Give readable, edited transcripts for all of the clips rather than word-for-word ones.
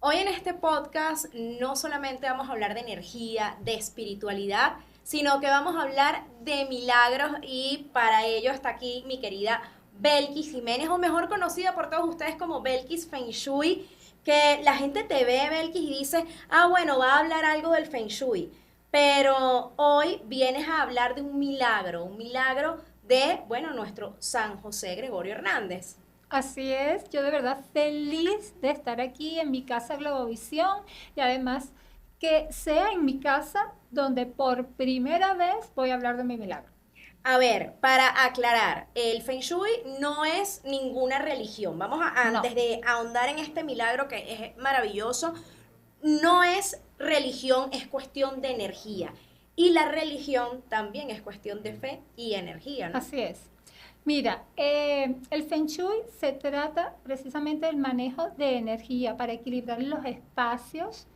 Hoy en este podcast no solamente vamos a hablar de energía, de espiritualidad, sino que vamos a hablar de milagros y para ello está aquí mi querida Belkis Jiménez, o mejor conocida por todos ustedes como Belkis Feng Shui, que la gente te ve, Belkis, y dice, ah, bueno, va a hablar algo del Feng Shui, pero hoy vienes a hablar de un milagro de, bueno, nuestro San José Gregorio Hernández. Así es, yo de verdad feliz de estar aquí en mi casa Globovisión y además que sea en mi casa donde por primera vez voy a hablar de mi milagro. A ver, para aclarar, el Feng Shui no es ninguna religión. Vamos a, No, antes de ahondar en este milagro que es maravilloso, no es religión, es cuestión de energía. Y la religión también es cuestión de fe y energía, ¿no? así es. Mira, el Feng Shui se trata precisamente del manejo de energía para equilibrar los espacios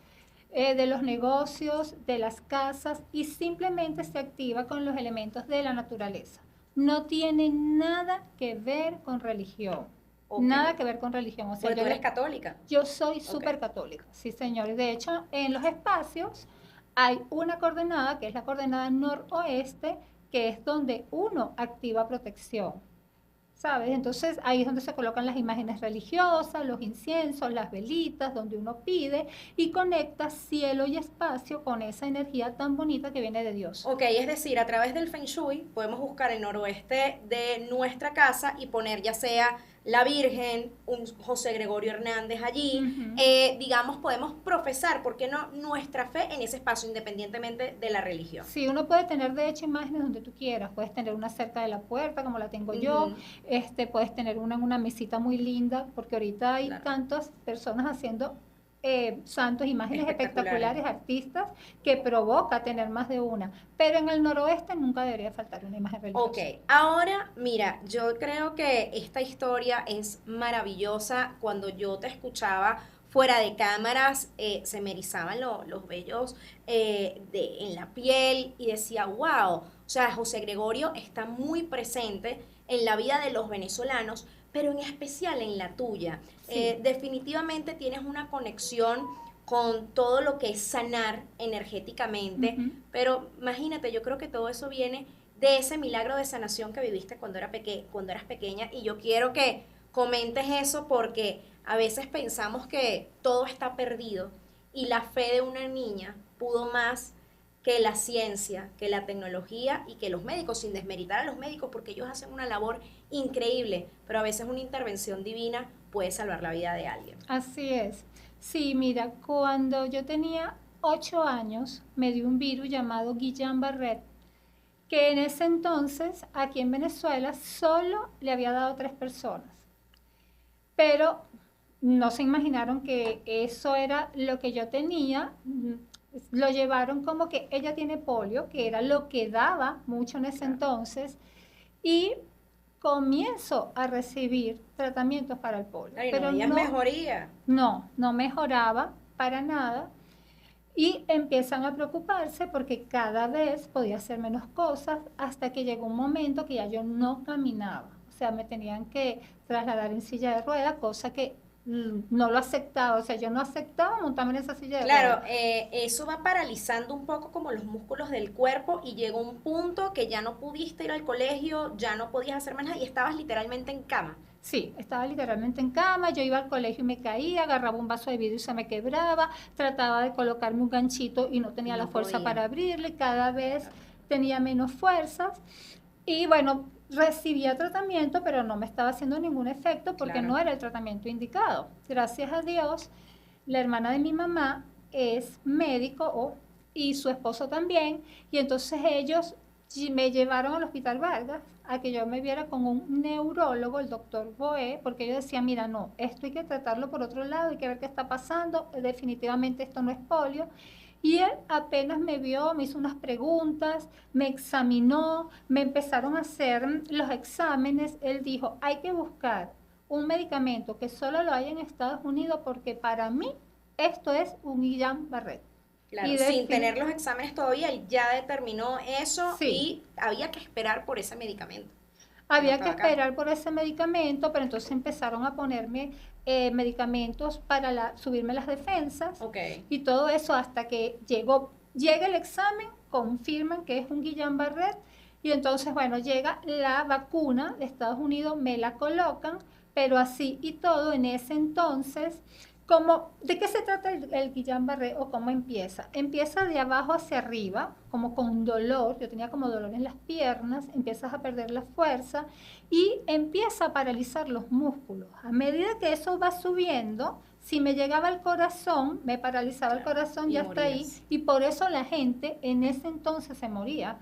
de los negocios, de las casas y simplemente se activa con los elementos de la naturaleza. No tiene nada que ver con religión. Ok. Nada que ver con religión. O sea, Porque tú eres católica. yo soy Ok. súper católica, sí, señores. De hecho, en los espacios hay una coordenada que es la coordenada noroeste, que es donde uno activa protección. ¿Sabes? Entonces ahí es donde se colocan las imágenes religiosas, los inciensos, las velitas, donde uno pide y conecta cielo y espacio con esa energía tan bonita que viene de Dios. Ok, es decir, a través del Feng Shui podemos buscar el noroeste de nuestra casa y poner ya sea la Virgen, un José Gregorio Hernández allí, Ujú. digamos, podemos profesar, ¿por qué no?, nuestra fe en ese espacio, independientemente de la religión. Sí, uno puede tener de hecho imágenes donde tú quieras. Puedes tener una cerca de la puerta, como la tengo yo. Ujú. Puedes tener una en una mesita muy linda, porque ahorita hay Claro, tantas personas haciendo santos, imágenes espectaculares. espectaculares, artistas, que provoca tener más de una. Pero en el noroeste nunca debería faltar una imagen Ok, religiosa. ahora mira, yo creo que esta historia es maravillosa. Cuando yo te escuchaba fuera de cámaras, se me erizaban los vellos en la piel y decía, wow, o sea, José Gregorio está muy presente en la vida de los venezolanos, pero en especial en la tuya. Sí. Definitivamente tienes una conexión con todo lo que es sanar energéticamente, Ujú. pero imagínate, yo creo que todo eso viene de ese milagro de sanación que viviste cuando eras pequeña, y yo quiero que comentes eso porque a veces pensamos que todo está perdido y la fe de una niña pudo más que la ciencia, que la tecnología y que los médicos, sin desmeritar a los médicos porque ellos hacen una labor increíble, pero a veces una intervención divina puede salvar la vida de alguien. Así es. Sí, mira, cuando yo tenía 8 años, me dio un virus llamado Guillain-Barré, que en ese entonces, aquí en Venezuela, solo le había dado a 3 personas. Pero no se imaginaron que eso era lo que yo tenía. Lo llevaron como que ella tiene polio, que era lo que daba mucho en ese Claro. entonces, y comienzo a recibir tratamientos para el polio, Ay, no pero veías no, mejoría. no mejoraba para nada. Y empiezan a preocuparse porque cada vez podía hacer menos cosas hasta que llegó un momento que ya yo no caminaba. O sea, me tenían que trasladar en silla de ruedas, cosa que no lo aceptaba. O sea, yo no aceptaba montarme en esa silla de ruedas. Claro, eso va paralizando un poco como los músculos del cuerpo y llegó un punto que ya no pudiste ir al colegio, ya no podías hacer más nada y estabas literalmente en cama. Sí, estaba literalmente en cama, yo iba al colegio y me caía, agarraba un vaso de vidrio y se me quebraba, trataba de colocarme un ganchito y no tenía la No fuerza podía. para abrirle, cada vez Claro. tenía menos fuerzas. Y bueno, recibía tratamiento, pero no me estaba haciendo ningún efecto porque Claro. no era el tratamiento indicado. Gracias a Dios, la hermana de mi mamá es médico y su esposo también, y entonces ellos me llevaron al Hospital Vargas a que yo me viera con un neurólogo, el doctor Boé, porque ellos decían, mira, no, esto hay que tratarlo por otro lado, hay que ver qué está pasando, definitivamente esto no es polio. Y él apenas me vio, me hizo unas preguntas, me examinó, me empezaron a hacer los exámenes. Él dijo, hay que buscar un medicamento que solo lo hay en Estados Unidos porque para mí esto es un Guillain-Barré. Claro, Y sin defin tener los exámenes todavía, él ya determinó eso sí, y había que esperar por ese medicamento. Había No que estaba acá. esperar por ese medicamento, pero entonces empezaron a ponerme medicamentos para subirme las defensas Ok. y todo eso hasta que llega el examen, confirman que es un Guillain-Barré y entonces, bueno, llega la vacuna de Estados Unidos, me la colocan, pero así y todo en ese entonces. ¿De qué se trata el Guillain-Barré o cómo empieza? Empieza de abajo hacia arriba, como con dolor, yo tenía como dolor en las piernas, empiezas a perder la fuerza y empieza a paralizar los músculos. A medida que eso va subiendo, si me llegaba al corazón, me paralizaba el corazón, y ya está ahí, morías. y por eso la gente en ese entonces se moría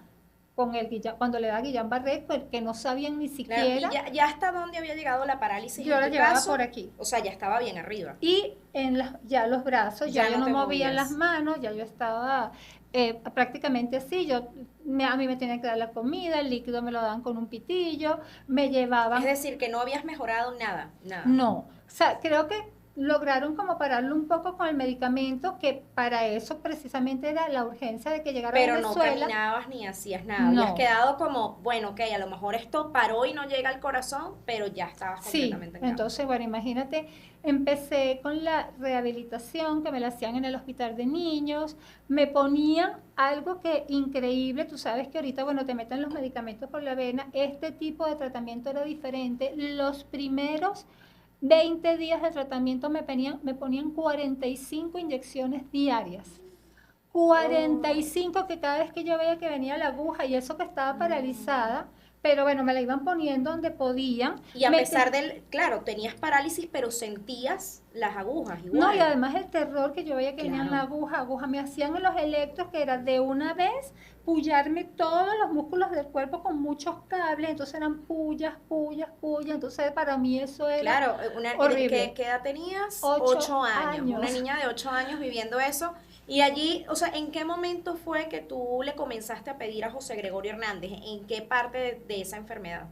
cuando le da Guillain-Barré, porque no sabían ni Claro, y siquiera. ya hasta dónde había llegado la parálisis Yo en la tu llevaba caso, por aquí. o sea, ya estaba bien arriba. Y ya los brazos, ya yo no no te movía las movías. manos, ya yo estaba prácticamente así. A mí me tenían que dar la comida, el líquido me lo daban con un pitillo, me Es llevaban. decir, que no habías mejorado nada, nada. No, o sea, creo que lograron como pararlo un poco con el medicamento, que para eso precisamente era la urgencia de que llegara a Pero no Venezuela. caminabas ni hacías nada. Habías No. quedado como, bueno, ok, a lo mejor esto paró y no llega al corazón, pero ya estabas Sí, completamente en cama. entonces, bueno, imagínate, empecé con la rehabilitación que me la hacían en el hospital de niños, me ponían algo que increíble, tú sabes que ahorita, bueno, te meten los medicamentos por la vena, este tipo de tratamiento era diferente, los primeros 20 días de tratamiento me ponían 45 inyecciones diarias. Oh. 45 que cada vez que yo veía que venía la aguja y eso que estaba paralizada, pero bueno, me la iban poniendo donde podían. Y a pesar del, claro, tenías parálisis, pero sentías las agujas No, y igual. además el terror que yo veía que venían la Claro. aguja, me hacían en los electros que era de una vez pullarme todos los músculos del cuerpo con muchos cables, entonces eran pullas, entonces para mí eso era Claro, horrible. ¿qué edad tenías? 8 8 años. Una años. niña de 8 años viviendo eso. Y allí, o sea, ¿en qué momento fue que tú le comenzaste a pedir a José Gregorio Hernández? ¿En qué parte de esa enfermedad?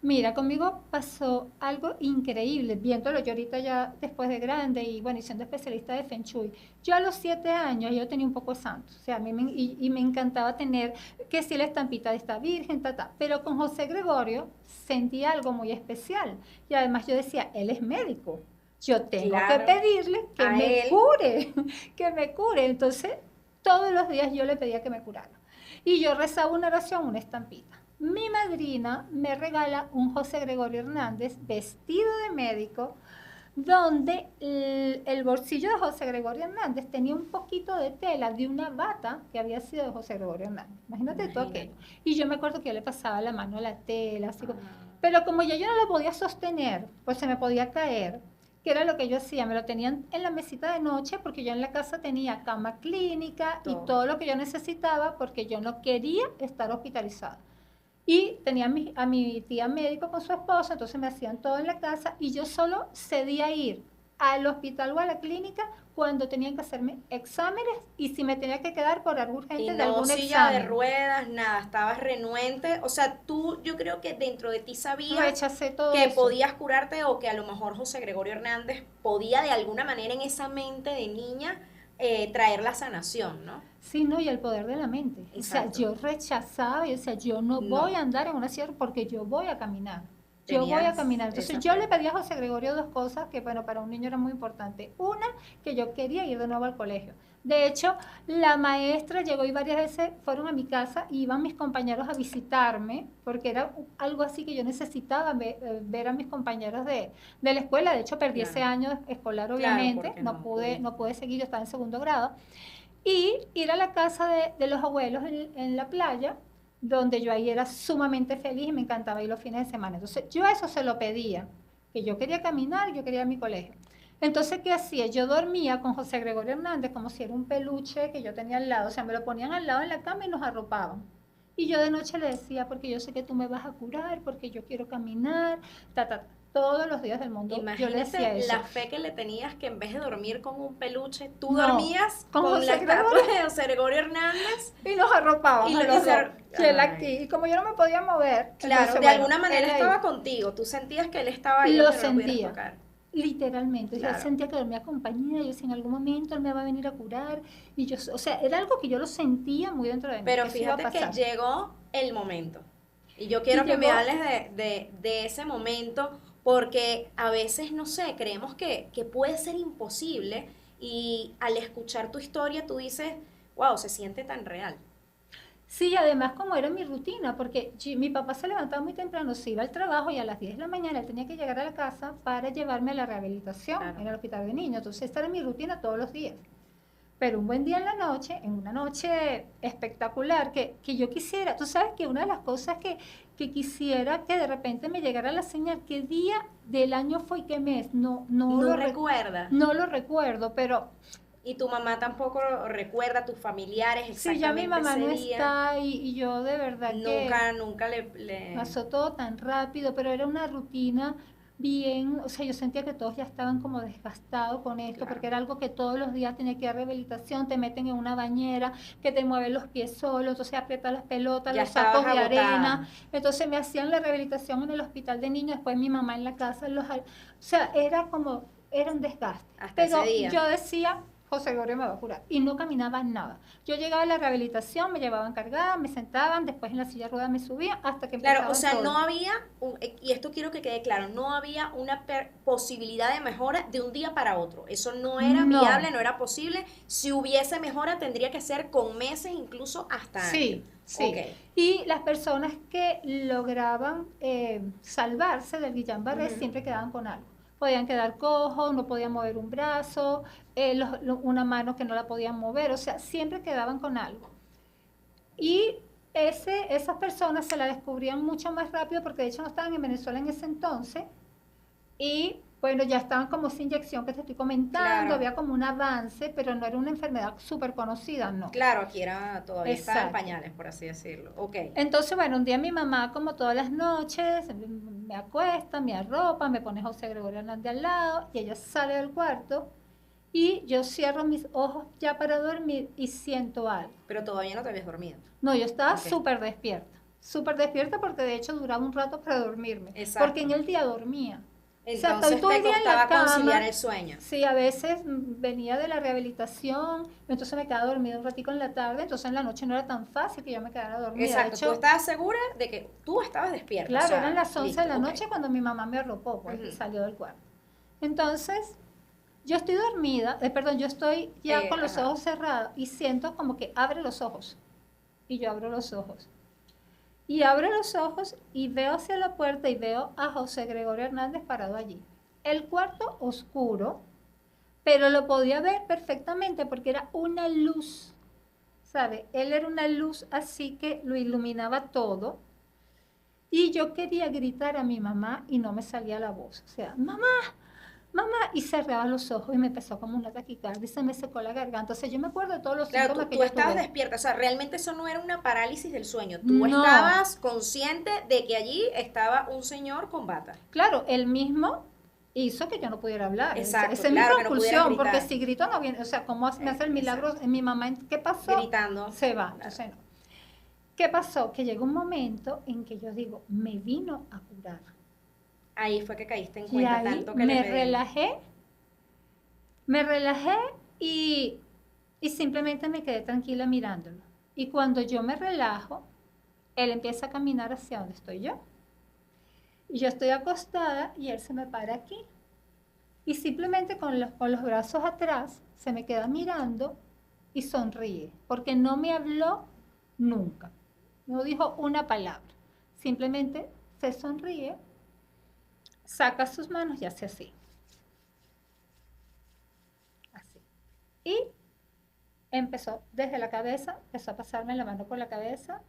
Mira, conmigo pasó algo increíble, viéndolo yo ahorita ya después de grande y bueno, y siendo especialista de Feng Shui. Yo a los 7 años yo tenía un poco de santo, o sea, y me encantaba tener que si la estampita de esta virgen, pero con José Gregorio sentí algo muy especial y además yo decía, él es médico, yo tengo que Claro, pedirle que a me él. cure, que me cure. Entonces, todos los días yo le pedía que me curara. Y yo rezaba una oración, una estampita. Mi madrina me regala un José Gregorio Hernández vestido de médico, donde el bolsillo de José Gregorio Hernández tenía un poquito de tela de una bata que había sido de José Gregorio Hernández. Imagínate todo Imagínate. aquello. Y yo me acuerdo que yo le pasaba la mano a la tela, así como, Ah. pero como ya yo no lo podía sostener, pues se me podía caer, que era lo que yo hacía, me lo tenían en la mesita de noche porque yo en la casa tenía cama clínica y Todo. todo lo que yo necesitaba porque yo no quería estar hospitalizada. Y tenía a mi tía médico con su esposo, entonces me hacían todo en la casa y yo solo cedía ir al hospital o a la clínica cuando tenían que hacerme exámenes y si me tenía que quedar por algo Y urgente de no algún silla de examen. ruedas, nada, estabas renuente. O sea, tú, yo creo que dentro de ti sabías Rechacé todo que eso. podías curarte o que a lo mejor José Gregorio Hernández podía de alguna manera en esa mente de niña traer la sanación, ¿no? Sí, no, y el poder de la mente. O sea, Exacto. yo rechazaba y decía, yo no voy No, a andar en una silla porque yo voy a caminar. Yo voy a tenías caminar. esa Entonces yo le fe. pedí a José Gregorio dos cosas que, bueno, para un niño era muy importante. Una, que yo quería ir de nuevo al colegio. De hecho, la maestra llegó y varias veces fueron a mi casa y iban mis compañeros a visitarme, porque era algo así que yo necesitaba ver a mis compañeros de la escuela. De hecho, perdí ese Claro, año escolar, claro, obviamente. porque no pudiste. No pude seguir, yo estaba en segundo grado. Y ir a la casa de los abuelos en la playa, donde yo ahí era sumamente feliz y me encantaba ir los fines de semana. Entonces, yo eso se lo pedía, que yo quería caminar, yo quería ir a mi colegio. Entonces, ¿qué hacía? Yo dormía con José Gregorio Hernández como si era un peluche que yo tenía al lado, o sea, me lo ponían al lado en la cama y nos arropaban. Y yo de noche le decía, porque yo sé que tú me vas a curar, porque yo quiero caminar, todos los días del mundo yo le decía Imagínate eso. la fe que le tenías que en vez de dormir con un peluche, tú No, dormías con con la José estatua Gregorio. de José Gregorio Hernández Y nos arropaban y, a lo, y los dos. ser, Y él ay, aquí. Y como yo no me podía mover, claro, entonces, de bueno, alguna manera él ahí. estaba contigo, tú sentías que él estaba ahí Lo aunque no lo pudieras sentía, tocar. literalmente. O sea, Claro. sentía que dormía compañía. Yo decía, en algún momento él me va a venir a curar. Y yo, o sea, era algo que yo lo sentía muy dentro de mí, Pero que eso iba a fíjate que pasar. llegó el momento. Y yo quiero Y que me llegó, hables de ese momento, porque a veces, no sé, creemos que puede ser imposible y al escuchar tu historia tú dices, wow, se siente tan real. sí, además como era mi rutina, porque mi papá se levantaba muy temprano, se iba al trabajo y a las 10 de la mañana él tenía que llegar a la casa para llevarme a la rehabilitación Claro. en el hospital de niños. Entonces esta era mi rutina todos los días. Pero un buen día en la noche, en una noche espectacular, que yo quisiera, tú sabes que una de las cosas que quisiera que de repente me llegara la señal, qué día del año fue y qué mes, No recuerda. no lo recuerdo, pero Y tu mamá tampoco recuerda, tus familiares sí, ya mi exactamente mamá ese no día. está y yo de verdad que Nunca le... pasó todo tan rápido, pero era una rutina bien, o sea, yo sentía que todos ya estaban como desgastados con esto, Claro, porque era algo que todos los días tenía que ir a rehabilitación, te meten en una bañera, que te mueven los pies solos, entonces aprietas las pelotas, ya los estabas sacos de agotada. arena, entonces me hacían la rehabilitación en el hospital de niños, después mi mamá en la casa, o sea, era como, era un desgaste, Hasta ese pero día. yo decía, José Gregorio me va a curar, y no caminaba nada. Yo llegaba a la rehabilitación, me llevaban cargada, me sentaban, después en la silla de ruedas me subía hasta que Claro, o empezaban sea, no todo. había, y esto quiero que quede claro, no había una posibilidad de mejora de un día para otro. Eso no era No, viable, no era posible. Si hubiese mejora, tendría que ser con meses, incluso hasta años. sí, Ok, sí. Y las personas que lograban salvarse del Guillain-Barré ujú, siempre quedaban con algo. Podían quedar cojos, no podían mover un brazo, una mano que no la podían mover, o sea, siempre quedaban con algo. Y esas personas se la descubrían mucho más rápido porque de hecho no estaban en Venezuela en ese entonces. Y bueno, ya estaban como esa inyección que te estoy comentando, claro, había como un avance, pero no era una enfermedad súper conocida, no. claro, aquí era, todavía estaba en Exacto. pañales, por así decirlo. Ok, Entonces, bueno, un día mi mamá, como todas las noches, me acuesta, me arropa, me pone José Gregorio Hernández al lado y ella sale del cuarto y yo cierro mis ojos ya para dormir y siento algo. pero todavía no te habías dormido. No, yo estaba Ok, súper despierta porque de hecho duraba un rato para dormirme, porque en exacto. el día dormía. O sea, estoy Entonces todo te el día en la costaba conciliar cama. el sueño. Sí, a veces venía de la rehabilitación, entonces me quedaba dormida un ratico en la tarde, entonces en la noche no era tan fácil que yo me quedara dormida. De Exacto, tú hecho, estabas segura de que tú estabas despierta, o claro, eran sea, las 11 de listo, la ok. noche cuando mi mamá me arropó, pues, y Ujú. salió del cuarto. Entonces, yo estoy dormida, perdón, yo estoy ya con los Ajá. ojos cerrados y siento como que abre los ojos. Y yo abro los ojos. Y abro los ojos y veo hacia la puerta y veo a José Gregorio Hernández parado allí. El cuarto oscuro, pero lo podía ver perfectamente porque era una luz, ¿sabe? Él era una luz así que lo iluminaba todo. Y yo quería gritar a mi mamá y no me salía la voz. O sea, mamá, mamá, y cerraba los ojos y me empezó como una taquicardia y se me secó la garganta. Entonces yo me acuerdo de todos los Claro, síntomas que tú yo estabas tuve. despierta, o sea, realmente eso no era una parálisis del sueño, tú No, estabas consciente de que allí estaba un señor con bata. claro, él mismo hizo que yo no pudiera hablar. Exacto, Esa es mi claro, que no pudieras conclusión, porque gritar. si grito no viene, o sea, ¿cómo me hace el milagro Exacto, en mi mamá? ¿Qué pasó? gritando, Se va, claro. entonces no. ¿Qué pasó? Que llegó un momento en que yo digo, me vino a curar. Ahí fue que caíste en Y cuenta ahí tanto que le pedimos. me relajé y, y simplemente me quedé tranquila mirándolo. Y cuando yo me relajo, él empieza a caminar hacia donde estoy yo. Y yo estoy acostada y él se me para aquí. Y simplemente con los brazos atrás se me queda mirando y sonríe, porque no me habló nunca, no dijo una palabra, simplemente se sonríe, saca sus manos y hace así, así. Y empezó desde la cabeza, empezó a pasarme la mano por la cabeza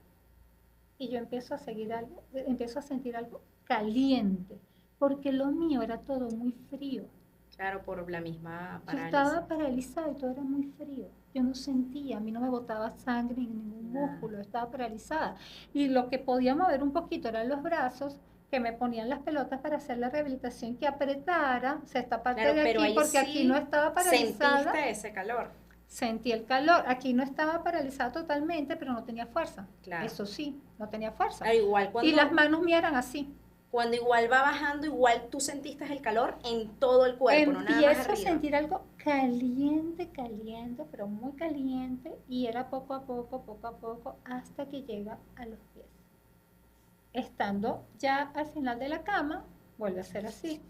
y yo empiezo a seguir algo, empiezo a sentir algo caliente, porque lo mío era todo muy frío. Claro, por la misma Yo parálisis. estaba paralizada y todo era muy frío. Yo no sentía, a mí no me botaba sangre en ningún Nada. músculo, estaba paralizada. Y lo que podía mover un poquito eran los brazos, que me ponían las pelotas para hacer la rehabilitación, que apretara, o sea, esta parte Claro, de pero aquí, ahí porque aquí no sí estaba paralizada, sentiste ese calor. sentí el calor. Aquí no estaba paralizada totalmente, pero no tenía fuerza. Claro. Eso sí, no tenía fuerza. Claro, igual Y las manos mías eran así. cuando igual va bajando, igual tú sentiste el calor en todo el cuerpo, no nada más Empiezo a arriba. sentir algo caliente, caliente, pero muy caliente, y era poco a poco, hasta que llega a los pies. estando ya al final de la cama, vuelve a hacer así.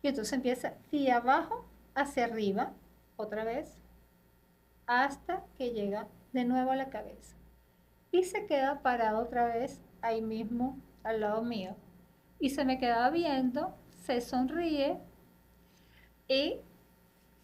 Y entonces empieza de abajo hacia arriba, otra vez, hasta que llega de nuevo a la cabeza. Y se queda parado otra vez ahí mismo, al lado mío. Y se me quedaba viendo, se sonríe y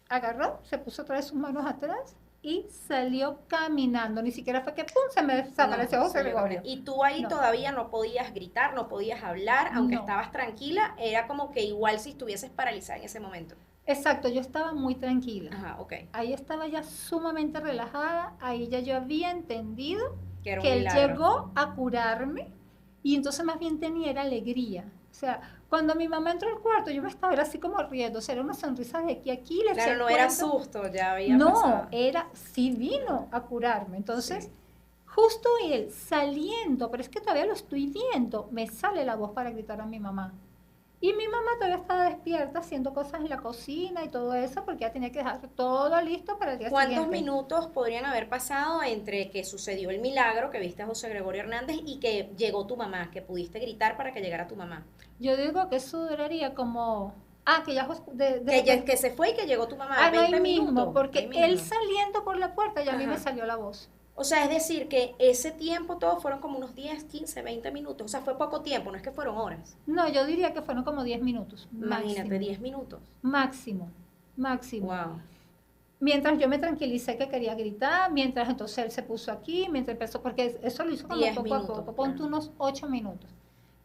agarró, se puso otra vez sus manos atrás y salió caminando. Ni siquiera fue que ¡pum! Se me desapareció No, José Gregorio. Y tú ahí No. todavía no podías gritar, no podías hablar, aunque No. estabas tranquila, era como que igual si estuvieses paralizada en ese momento. Exacto, yo estaba muy tranquila. Ajá, ok. Ahí estaba ya sumamente relajada, ahí ya yo había entendido Que era un que él milagro. llegó a curarme y entonces más bien tenía era alegría. O sea, cuando mi mamá entró al cuarto, yo me estaba era así como riendo, o sea, era una sonrisa de aquí a aquí. Le eché Claro, el no era cuento. susto, ya había No, pasado. era, sí vino a curarme. Entonces, Sí. justo él saliendo, pero es que todavía lo estoy viendo, me sale la voz para gritar a mi mamá. Y mi mamá todavía estaba despierta haciendo cosas en la cocina y todo eso, porque ya tenía que dejar todo listo para el día ¿Cuántos siguiente. minutos podrían haber pasado entre que sucedió el milagro, que viste a José Gregorio Hernández, y que llegó tu mamá, que pudiste gritar para que llegara tu mamá? Yo digo que eso duraría como... Ah, que ya... Que se fue y que llegó tu mamá, Ah, no, 20 ahí mismo, minutos. porque ahí mismo. él saliendo por la puerta ya a mí me Ajá. salió la voz. O sea, es decir, que ese tiempo todo fueron como unos 10, 15, 20 minutos. O sea, fue poco tiempo, no es que fueron horas. No, yo diría que fueron como 10 minutos. Imagínate, Máximo. 10 minutos. Máximo. Máximo. Wow. Mientras yo me tranquilicé que quería gritar, mientras entonces él se puso aquí, mientras empezó, porque eso lo hizo como 10 poco minutos, a poco, ponte claro. unos 8 minutos.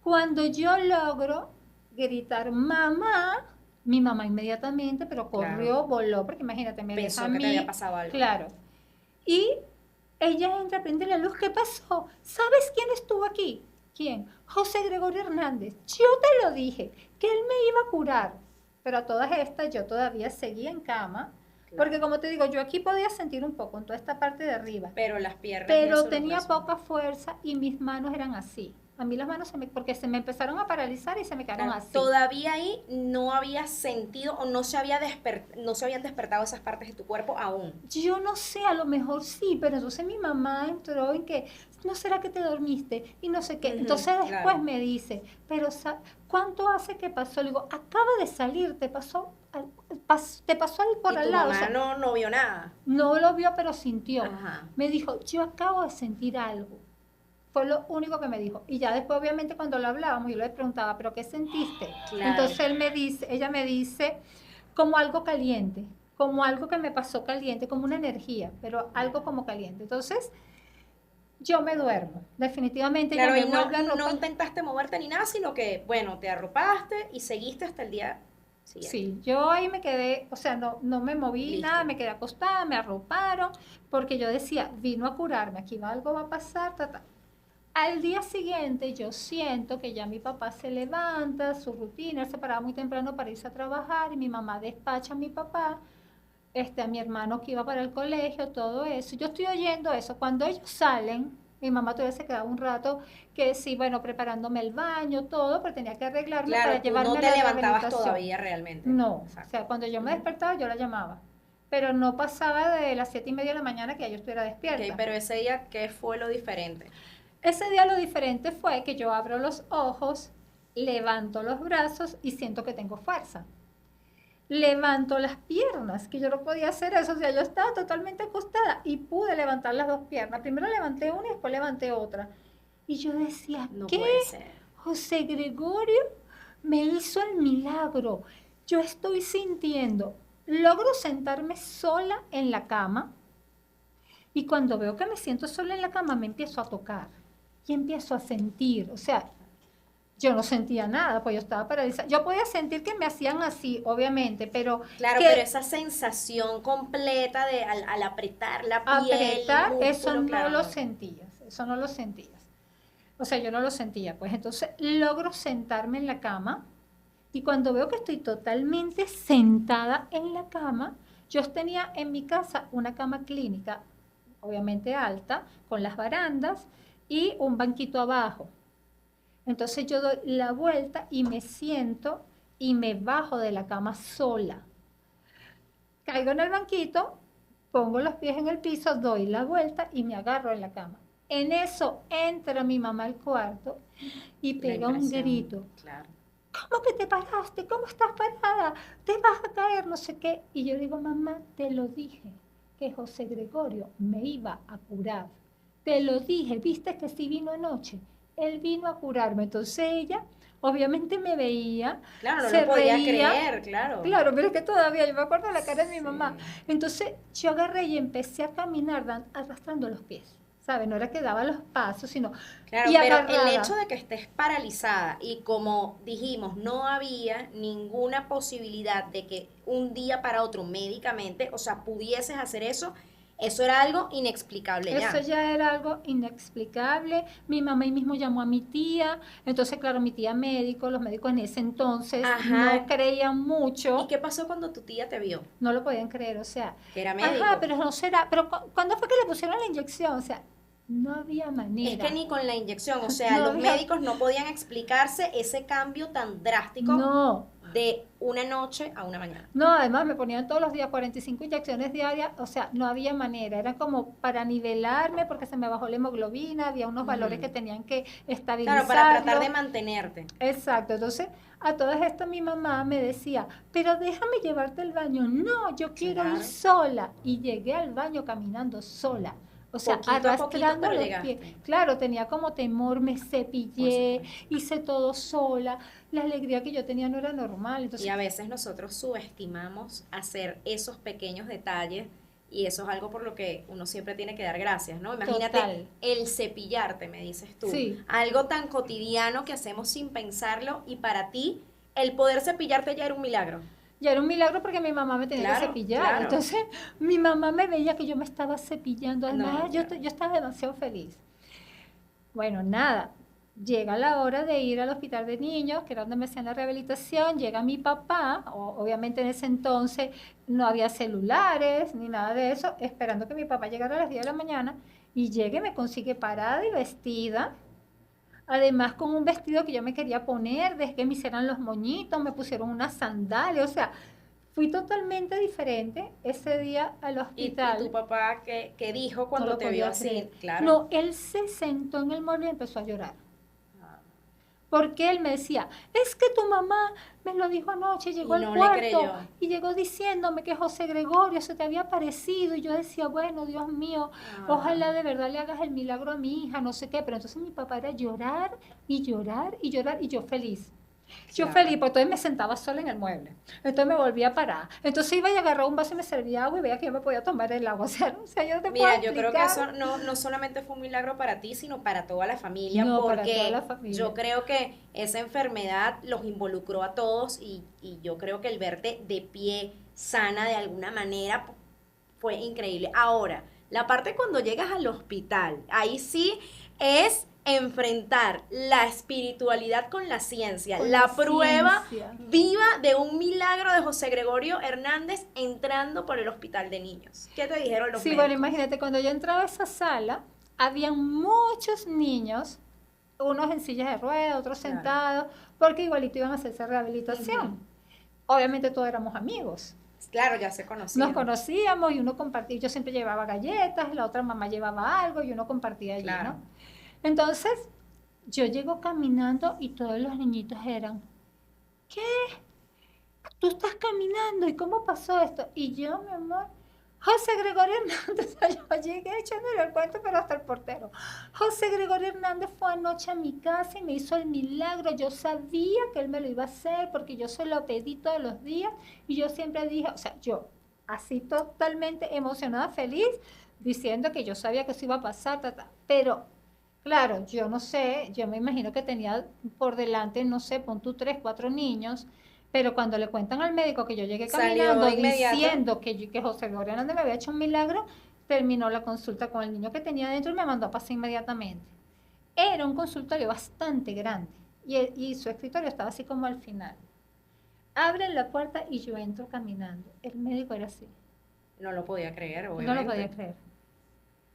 Cuando yo logro gritar mamá, mi mamá inmediatamente, pero corrió, Claro. voló, porque imagínate, me Pensó deja a que mí. te había pasado algo. Claro. Y ella entra, prende la luz, ¿qué pasó? ¿Sabes quién estuvo aquí? ¿Quién? José Gregorio Hernández. Yo te lo dije, que él me iba a curar. Pero a todas estas yo todavía seguía en cama, Claro. porque como te digo, yo aquí podía sentir un poco en toda esta parte de arriba, Pero las piernas. y pero eso, los tenía brazos. poca fuerza y mis manos eran así. A mí las manos porque se me empezaron a paralizar y se me quedaron Claro, así. todavía ahí no había sentido o no se habían despertado esas partes de tu cuerpo aún. Yo no sé, a lo mejor sí, pero entonces mi mamá entró en que, ¿no será que te dormiste? Y no sé qué. Ujú, Entonces después claro. me dice, pero ¿cuánto hace que pasó? Le digo, acaba de salir, te pasó, te pasó por Y al tu lado. mamá O sea, no vio nada. no lo vio, pero sintió. Ajá. Me dijo, yo acabo de sentir algo. Fue lo único que me dijo. Y ya después, obviamente, cuando lo hablábamos, yo le preguntaba, ¿pero qué sentiste? Claro. Entonces ella me dice, como algo caliente, como algo que me pasó caliente, como una energía, pero algo como caliente. Entonces, yo me duermo. Definitivamente Claro, ya y me no, vuelve a no arropar. intentaste moverte ni nada, sino que, bueno, te arropaste y seguiste hasta el día siguiente. Sí, yo ahí me quedé, o sea, no me moví Listo. nada, me quedé acostada, me arroparon, porque yo decía, vino a curarme, aquí algo va a pasar, Al día siguiente yo siento que ya mi papá se levanta, su rutina, él se paraba muy temprano para irse a trabajar y mi mamá despacha a mi papá, a mi hermano que iba para el colegio, todo eso. Yo estoy oyendo eso. Cuando ellos salen, mi mamá todavía se quedaba un rato que sí, bueno, preparándome el baño, todo, pero tenía que arreglarme Claro, para tú llevarme no a te la levantabas rehabilitación. todavía realmente. No, Exacto. o sea, cuando yo me Ujú. despertaba yo la llamaba, pero no pasaba de las 7:30 de la mañana que ya yo estuviera despierta. Ok, pero ese día, ¿qué fue lo diferente? Ese día lo diferente fue que yo abro los ojos, levanto los brazos y siento que tengo fuerza. Levanto las piernas, que yo no podía hacer eso, o sea, yo estaba totalmente acostada y pude levantar las dos piernas. Primero levanté una y después levanté otra. Y yo decía, No ¿qué? puede ser. José Gregorio me hizo el milagro. Yo estoy sintiendo, logro sentarme sola en la cama y cuando veo que me siento sola en la cama me empiezo a tocar y empiezo a sentir, o sea, yo no sentía nada, pues yo estaba paralizada. Yo podía sentir que me hacían así, obviamente, pero Claro, que pero esa sensación completa de al apretar la piel, apretar, el eso músculo, no claro, lo no. sentías, eso no lo sentías. O sea, yo no lo sentía, pues entonces logro sentarme en la cama y cuando veo que estoy totalmente sentada en la cama, yo tenía en mi casa una cama clínica, obviamente alta, con las barandas y un banquito abajo. Entonces yo doy la vuelta y me siento y me bajo de la cama sola. Caigo en el banquito, pongo los pies en el piso, doy la vuelta y me agarro en la cama. En eso entra mi mamá al cuarto y La pega un impresión, grito. claro. ¿Cómo que te paraste? ¿Cómo estás parada? Te vas a caer, no sé qué. Y yo digo, mamá, te lo dije, que José Gregorio me iba a curar. Te lo dije, viste que sí vino anoche. Él vino a curarme. Entonces ella, obviamente me veía, Claro, no lo se podía reía. creer, claro. Claro, pero es que todavía yo me acuerdo de la cara de mi mamá. Sí. Entonces yo agarré y empecé a caminar arrastrando los pies. ¿Sabes? No era que daba los pasos, sino Claro, y pero el hecho agarrada. de que estés paralizada y como dijimos, no había ninguna posibilidad de que un día para otro médicamente, o sea, pudieses hacer eso, eso era algo inexplicable Eso ya. ya era algo inexplicable. Mi mamá ahí mismo llamó a mi tía. Entonces, claro, mi tía médico, los médicos en ese entonces no Ajá. creían ¿Y mucho, qué pasó cuando tu tía te vio? no lo podían creer. O sea, Que era ajá, médico. pero no será. Pero ¿cuándo fue que le pusieron la inyección? O sea, no había Es que manera. ni con la inyección, o sea, No los había. médicos no podían explicarse ese cambio tan drástico No. de una noche a una mañana. No, además me ponían todos los días 45 inyecciones diarias, o sea, no había manera, era como para nivelarme porque se me bajó la hemoglobina, había unos valores que Ujú. tenían que Claro, para tratar de estabilizarlo. mantenerte. Exacto, entonces a todas estas mi mamá me decía, pero déjame llevarte al baño. No, yo quiero ir Claro. sola. Y llegué al baño caminando sola. O sea, Poquito a poquito, arrastrando pero los pies. llegaste, Claro, tenía como temor, me por cepillé, supuesto. hice todo sola. La alegría que yo tenía no era normal. Y Entonces, a veces nosotros subestimamos hacer esos pequeños detalles y eso es algo por lo que uno siempre tiene que dar gracias, ¿no? Imagínate total. el cepillarte, me dices tú, Sí, algo tan cotidiano que hacemos sin pensarlo y para ti el poder cepillarte ya era un milagro. ya era un milagro porque mi mamá me tenía que Claro, cepillar. claro. Entonces, mi mamá me veía que yo me estaba cepillando. No, Además, yo, claro. yo estaba demasiado feliz. Bueno, nada, llega la hora de ir al hospital de niños, que era donde me hacían la rehabilitación, llega mi papá, obviamente en ese entonces no había celulares ni nada de eso, esperando que mi papá llegara a las 10 de la mañana y llegue y me consigue parada y vestida, además con un vestido que yo me quería poner, desde que me hicieran los moñitos, me pusieron unas sandalias, o sea, fui totalmente diferente ese día al Y tu hospital. papá qué dijo No cuando lo te vio podía así? creer. Claro. No, él se sentó en el mueble y empezó a llorar. Ah, Porque él me decía, es que tu mamá me lo dijo anoche, llegó y al no le cuarto creyó. y llegó diciéndome que José Gregorio se te había aparecido. Y yo decía, bueno, Dios mío, Ah, ojalá de verdad le hagas el milagro a mi hija, no sé qué. Pero entonces mi papá era llorar y llorar y llorar y yo feliz. Yo feliz, claro. porque entonces me sentaba sola en el mueble. Entonces me volvía a parar. Entonces iba y agarraba un vaso y me servía agua y veía que yo me podía tomar el agua. O sea, yo no te puedo Mira, yo creo que explicar. eso no solamente fue un milagro para ti, sino para toda la familia, No, para toda la porque familia. yo creo que esa enfermedad los involucró a todos y yo creo que el verte de pie, sana de alguna manera, fue increíble. Ahora, la parte cuando llegas al hospital, ahí sí es enfrentar la espiritualidad con la ciencia, Con la la prueba ciencia. viva de un milagro de José Gregorio Hernández entrando por el hospital de niños. ¿Qué te dijeron los Sí, bueno, médicos? imagínate, cuando yo entraba a esa sala, habían muchos niños, unos en sillas de ruedas, otros Claro. sentados, porque igualito iban a hacerse Ujú. rehabilitación. Obviamente todos éramos amigos. Claro, ya se Nos conocían. conocíamos y uno compartía, yo siempre llevaba galletas, la otra mamá llevaba algo y uno compartía allí, Claro. ¿no? Entonces, yo llego caminando y todos los niñitos eran, ¿qué? Tú estás caminando, ¿y cómo pasó esto? Y yo, mi amor, José Gregorio Hernández, yo llegué echándole el cuento, pero hasta el portero. José Gregorio Hernández fue anoche a mi casa y me hizo el milagro. Yo sabía que él me lo iba a hacer porque yo se lo pedí todos los días y yo siempre dije, o sea, yo así totalmente emocionada, feliz, diciendo que yo sabía que eso iba a pasar, pero claro, yo no sé, yo me imagino que tenía por delante, no sé, pon tú 3, 4 niños, pero cuando le cuentan al médico que yo llegué Salió caminando de inmediato. diciendo que José Gregorio Hernández me había hecho un milagro, terminó la consulta con el niño que tenía dentro y me mandó a pasar inmediatamente. Era un consultorio bastante grande y su escritorio estaba así como al final. Abren la puerta y yo entro caminando. El médico era así. No lo podía creer, No lo podía obviamente. creer.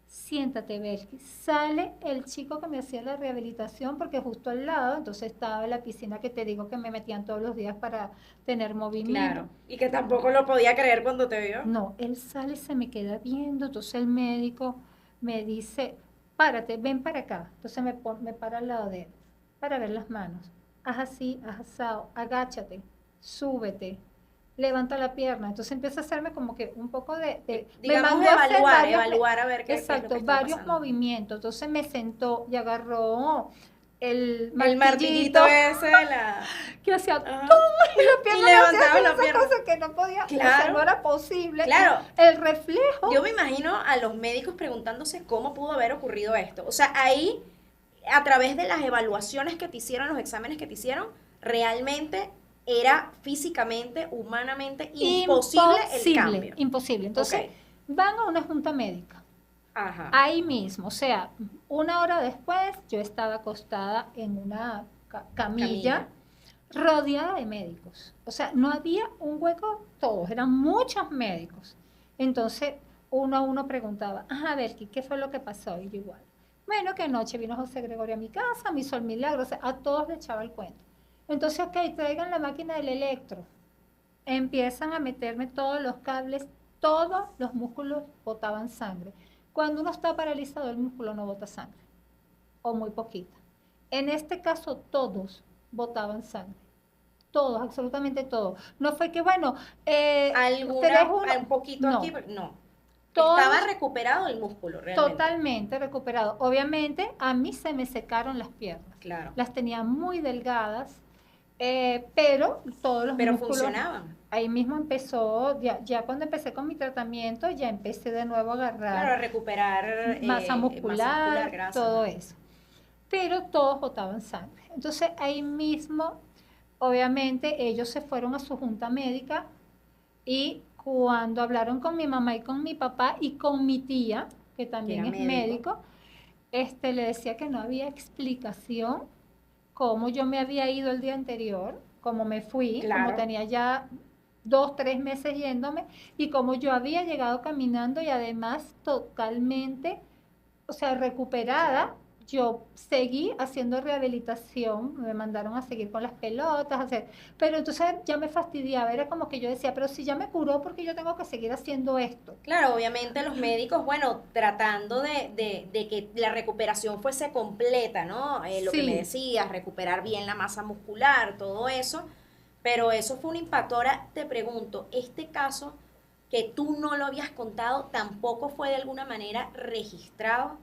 Siéntate, Belki. Sale el chico que me hacía la rehabilitación porque justo al lado, entonces estaba la piscina que te digo que me metían todos los días para tener movimiento. Claro. Y que tampoco lo podía creer cuando te vio. No, él sale y se me queda viendo, entonces el médico me dice, párate, ven para acá. Entonces me para al lado de él para ver las manos. Haz así, haz asado, agáchate, súbete, levanta la pierna. Entonces empieza a hacerme como que un poco me Digamos, mandó a hacer evaluar a ver qué es lo exacto, que está varios pasando. movimientos. Entonces me sentó y agarró el El martillito martillito ese de la... que hacía Ajá. ¡tum! Y la Y pierna levantaba me la hacía esa pierna. cosa que no podía, o sea, Claro. no era posible. Claro. Y el reflejo, Yo me imagino a los médicos preguntándose cómo pudo haber ocurrido esto. O sea, ahí, a través de las evaluaciones que te hicieron, los exámenes que te hicieron, realmente era físicamente, humanamente imposible el cambio. imposible. Entonces, Ok. van a una junta médica. Ajá. Ahí mismo, o sea, una hora después yo estaba acostada en una camilla rodeada de médicos. O sea, no había un hueco, todos, eran muchos médicos. Entonces, uno a uno preguntaba, a ver, ¿qué fue lo que pasó? Y yo igual. Bueno, que anoche vino José Gregorio a mi casa, me hizo el milagro, o sea, a todos le echaba el cuento. Entonces, ok, traigan la máquina del electro. Empiezan a meterme todos los cables, todos los músculos botaban sangre. Cuando uno está paralizado, el músculo no bota sangre, o muy poquita. En este caso, todos botaban sangre. Todos, absolutamente todos. No fue que, bueno, Un poquito no, aquí, pero no. todos Estaba recuperado el músculo, realmente. totalmente recuperado. Obviamente, a mí se me secaron las piernas. Claro. Las tenía muy delgadas, pero todos los Pero músculos... funcionaban. Ahí mismo empezó, ya cuando empecé con mi tratamiento, ya empecé de nuevo a agarrar Claro, a recuperar masa muscular, grasa. todo eso. Pero todos botaban sangre. Entonces ahí mismo, obviamente, ellos se fueron a su junta médica y cuando hablaron con mi mamá y con mi papá y con mi tía, que también es médico, le decía que no había explicación cómo yo me había ido el día anterior, cómo me fui, Claro. como tenía ya 2, 3 meses yéndome y como yo había llegado caminando y además totalmente, o sea, recuperada. Yo seguí haciendo rehabilitación, me mandaron a seguir con las pelotas, pero entonces ya me fastidiaba, era como que yo decía, pero si ya me curó, ¿por qué yo tengo que seguir haciendo esto? Claro, obviamente los médicos, bueno, tratando de que la recuperación fuese completa, ¿no? Lo que me decías, recuperar bien la masa muscular, todo eso, pero eso fue un impacto. Ahora te pregunto, este caso que tú no lo habías contado, ¿tampoco fue de alguna manera registrado?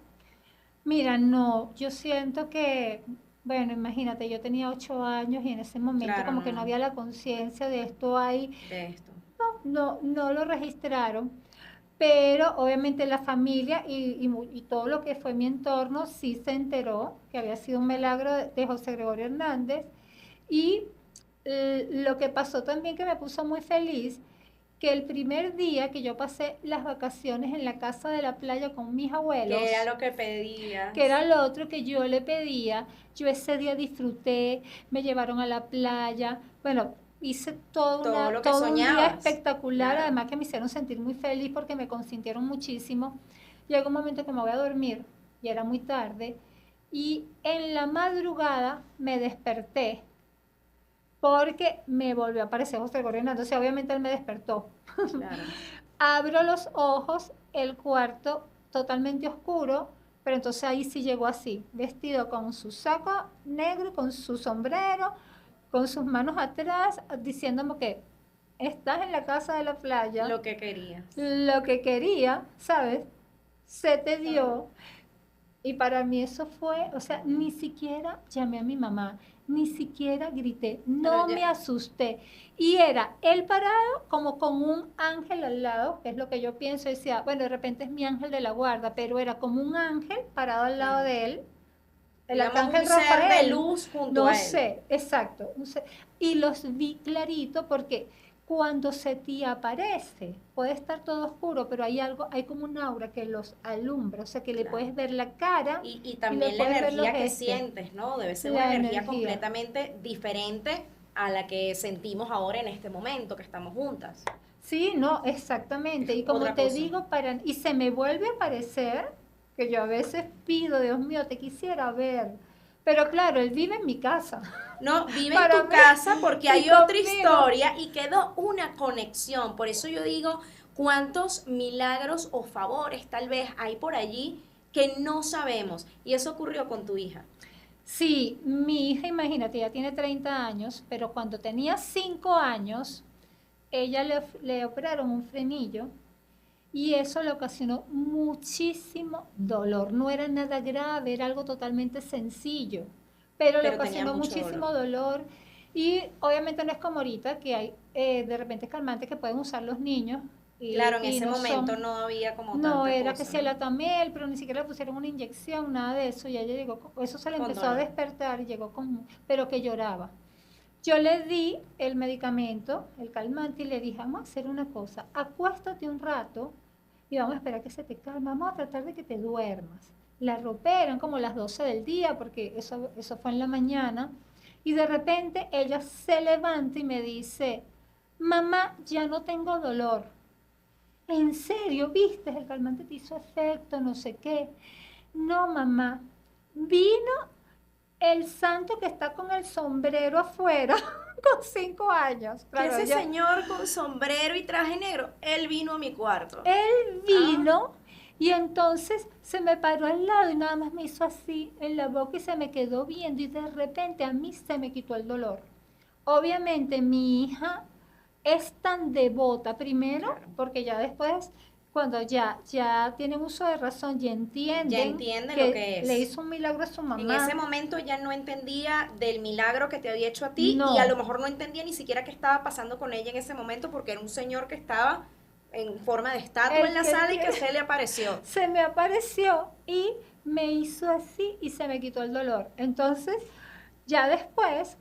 Mira, no, yo siento que, bueno, imagínate, yo tenía 8 años y en ese momento Claro, como que no había la conciencia de esto ahí, de esto. no lo registraron, pero obviamente la familia y todo lo que fue mi entorno sí se enteró que había sido un milagro de José Gregorio Hernández y lo que pasó también que me puso muy feliz que el primer día que yo pasé las vacaciones en la casa de la playa con mis abuelos, Que era lo que pedías. que era lo otro que yo le pedía, yo ese día disfruté, me llevaron a la playa, bueno, hice todo un día espectacular, claro. Además que me hicieron sentir muy feliz porque me consintieron muchísimo. Llegó un momento que me voy a dormir, y era muy tarde, y en la madrugada me desperté porque me volvió a aparecer José Gregorio Hernández. Entonces, obviamente él me despertó. Claro. Abro los ojos, el cuarto totalmente oscuro, pero entonces ahí sí llegó así, vestido con su saco negro, con su sombrero, con sus manos atrás, diciéndome que estás en la casa de la playa. Lo que querías. Lo que quería, ¿sabes? Se te dio. Y para mí eso fue, o sea, ni siquiera llamé a mi mamá, ni siquiera grité, no me asusté. Y era él parado como con un ángel al lado, que es lo que yo pienso, decía, bueno, de repente es mi ángel de la guarda, pero era como un ángel parado al lado de él. El arcángel Rafael. Ser de luz junto a él. No sé, exacto. Y los vi clarito porque cuando se te aparece, puede estar todo oscuro, pero hay algo, hay como un aura que los alumbra, o sea que le puedes ver la cara. Y también la energía que sientes, ¿no? Debe ser una energía completamente diferente a la que sentimos ahora en este momento que estamos juntas. Sí, no, exactamente. Y como te digo, y se me vuelve a aparecer, que yo a veces pido, Dios mío, te quisiera ver. Pero claro, él vive en mi casa. No, vive en tu casa porque hay otra historia y quedó una conexión. Por eso yo digo, cuántos milagros o favores tal vez hay por allí que no sabemos. Y eso ocurrió con tu hija. Sí, mi hija, imagínate, ya tiene 30 años, pero cuando tenía 5 años, ella le operaron un frenillo y eso le ocasionó muchísimo dolor. No era nada grave, era algo totalmente sencillo, pero le Pero tenía ocasionó mucho muchísimo dolor. Y obviamente no es como ahorita que hay de repente calmantes que pueden usar los niños Claro, en y ese no momento son, no había como no tanta era que cosa, se ¿no? la tamel, pero ni siquiera le pusieron una inyección, nada de eso. Y ella llegó, eso se le Con empezó a dolor. despertar y llegó con, pero que lloraba. Yo le di el medicamento, el calmante, y le dije, vamos a hacer una cosa, acuéstate un rato y vamos a esperar que se te calme, vamos a tratar de que te duermas. La arropé, eran como las 12 del día, porque eso fue en la mañana, y de repente ella se levanta y me dice, mamá, ya no tengo dolor. ¿En serio? ¿Viste? El calmante te hizo efecto, no sé qué. No, mamá, vino el santo que está con el sombrero afuera, con 5 años. Que Claro, ese señor con sombrero y traje negro, él vino a mi cuarto. él Ah, vino y entonces se me paró al lado y nada más me hizo así en la boca y se me quedó viendo y de repente a mí se me quitó el dolor. Obviamente mi hija es tan devota, primero, claro. porque ya después, cuando ya tienen uso de razón y Ya entienden entiende lo que que le es. hizo un milagro a su En ese mamá, momento ya no entendía del milagro que te había hecho a ti y a lo no. mejor no entendía ni siquiera qué estaba pasando con ella en ese momento porque era un señor que estaba en forma de estatua en El la que sala y que tiene, se le apareció. se me apareció y me hizo así y se me quitó el dolor. Entonces, ya después,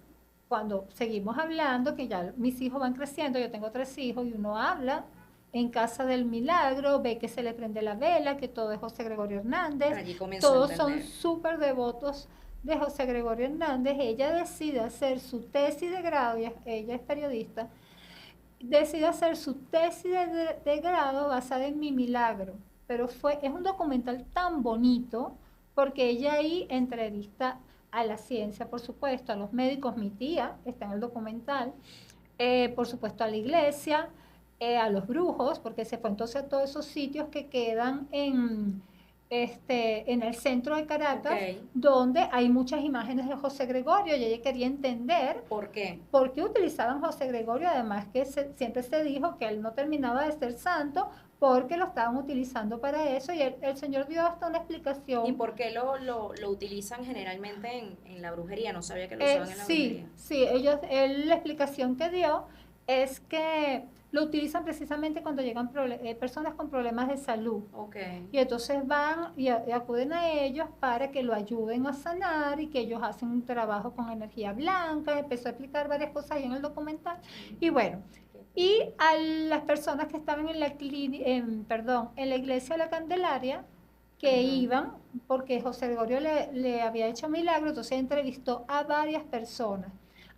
cuando seguimos hablando, que ya mis hijos van creciendo, yo tengo 3 hijos y uno habla en casa del milagro, ve que se le prende la vela, que todo es José Gregorio Hernández, Allí comenzó a todos son entender. súper devotos de José Gregorio Hernández. Ella decide hacer su tesis de grado, ella es periodista, decide hacer su tesis de grado basada en mi milagro. Pero es un documental tan bonito porque ella ahí entrevista a la ciencia, por supuesto, a los médicos, mi tía está en el documental, por supuesto a la iglesia, a los brujos, porque se fue entonces a todos esos sitios que quedan en el centro de Caracas, Ok. donde hay muchas imágenes de José Gregorio y ella quería entender ¿Por qué? ¿por qué utilizaban José Gregorio? Además que siempre se dijo que él no terminaba de ser santo porque lo estaban utilizando para eso y el Señor dio hasta una ¿Y explicación. por qué lo utilizan generalmente en la brujería? No sabía que lo usaban en la Sí, brujería. sí, la explicación que dio es que lo utilizan precisamente cuando llegan personas con problemas de salud. Ok. Y entonces van y acuden a ellos para que lo ayuden a sanar y que ellos hacen un trabajo con energía blanca. Empezó a explicar varias cosas ahí en el documental. Y bueno, y a las personas que estaban en la iglesia de la Candelaria, que Ajá. iban, porque José Gregorio le había hecho milagro, entonces entrevistó a varias personas.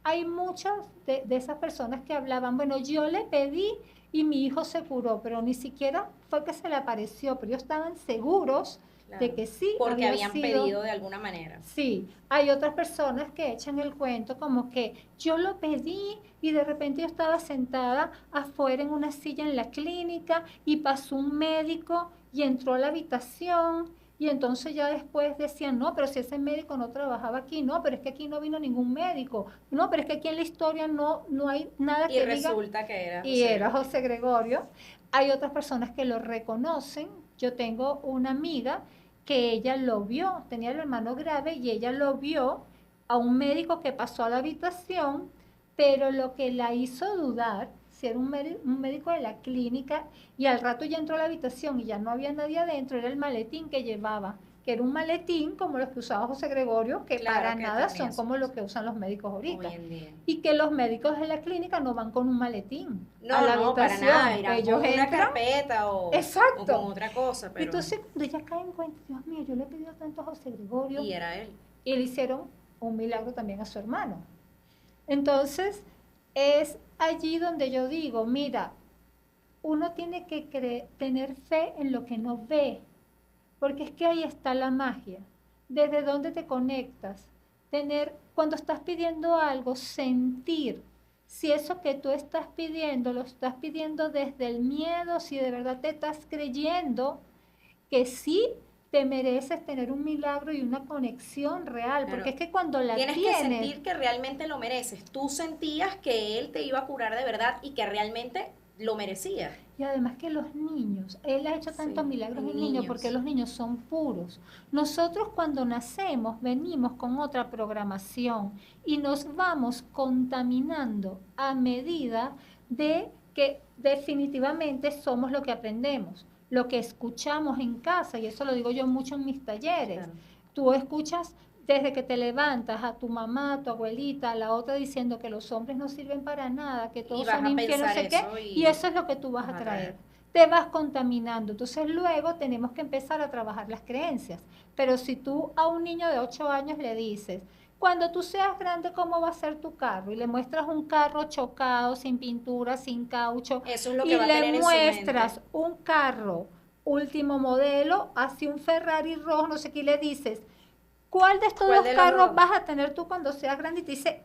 Hay muchas de esas personas que hablaban, bueno, yo le pedí y mi hijo se curó, pero ni siquiera fue que se le apareció, pero ellos estaban seguros de Claro. que sí Porque había habían sido. pedido de alguna manera. Sí, hay otras personas que echan el cuento como que yo lo pedí y de repente yo estaba sentada afuera en una silla en la clínica y pasó un médico y entró a la habitación y entonces ya después decían, no, pero si ese médico no trabajaba aquí, no, pero es que aquí no vino ningún médico, no, pero es que aquí en la historia no hay nada Y que diga resulta que era y José era Gregorio. José Gregorio. Hay otras personas que lo reconocen. Yo tengo una amiga que ella lo vio, tenía el hermano grave y ella lo vio a un médico que pasó a la habitación, pero lo que la hizo dudar, si era un médico de la clínica, y al rato ya entró a la habitación y ya no había nadie adentro, era el maletín que llevaba, que era un maletín como los que usaba José Gregorio, que Claro para que nada tenía son su como los cosa. que usan los médicos Hoy ahorita. en día. Y que los médicos de la clínica no van con un maletín a No, la no, para nada. habitación. Irán Ellos con una entran, carpeta o con exacto. otra cosa, Y pero. entonces cuando ella cae en cuenta, Dios mío, yo le he pedido tanto a José Gregorio, Y era él. y le hicieron un milagro también a su hermano. Entonces, es allí donde yo digo, mira, uno tiene que tener fe en lo que no ve, porque es que ahí está la magia. Desde dónde te conectas, cuando estás pidiendo algo, sentir si eso que tú estás pidiendo lo estás pidiendo desde el miedo, si de verdad te estás creyendo que sí te mereces tener un milagro y una conexión real, Claro. porque es que cuando la Tienes que sentir que realmente lo mereces. Tú sentías que él te iba a curar de verdad y que realmente lo merecía. y además que los niños, él ha hecho tantos Sí, milagros en en niños porque los niños son puros. Nosotros cuando nacemos venimos con otra programación y nos vamos contaminando a medida de que definitivamente somos lo que aprendemos, lo que escuchamos en casa, y eso lo digo yo mucho en mis talleres. Claro. Tú escuchas desde que te levantas a tu mamá, a tu abuelita, a la otra diciendo que los hombres no sirven para nada, que Y todos vas son a infieles, no pensar sé qué, eso y eso es lo que tú vas a traer. Te vas contaminando. Entonces luego tenemos que empezar a trabajar las creencias. Pero si tú a un niño de 8 años le dices, cuando tú seas grande, ¿cómo va a ser tu carro? Y le muestras un carro chocado, sin pintura, sin caucho, Eso es lo que y va a le tener en su muestras mente. un carro último modelo, así un Ferrari rojo, no sé qué, y le dices, ¿cuál de estos ¿Cuál dos de los carros dos? vas a tener tú cuando seas grande? Y te dice,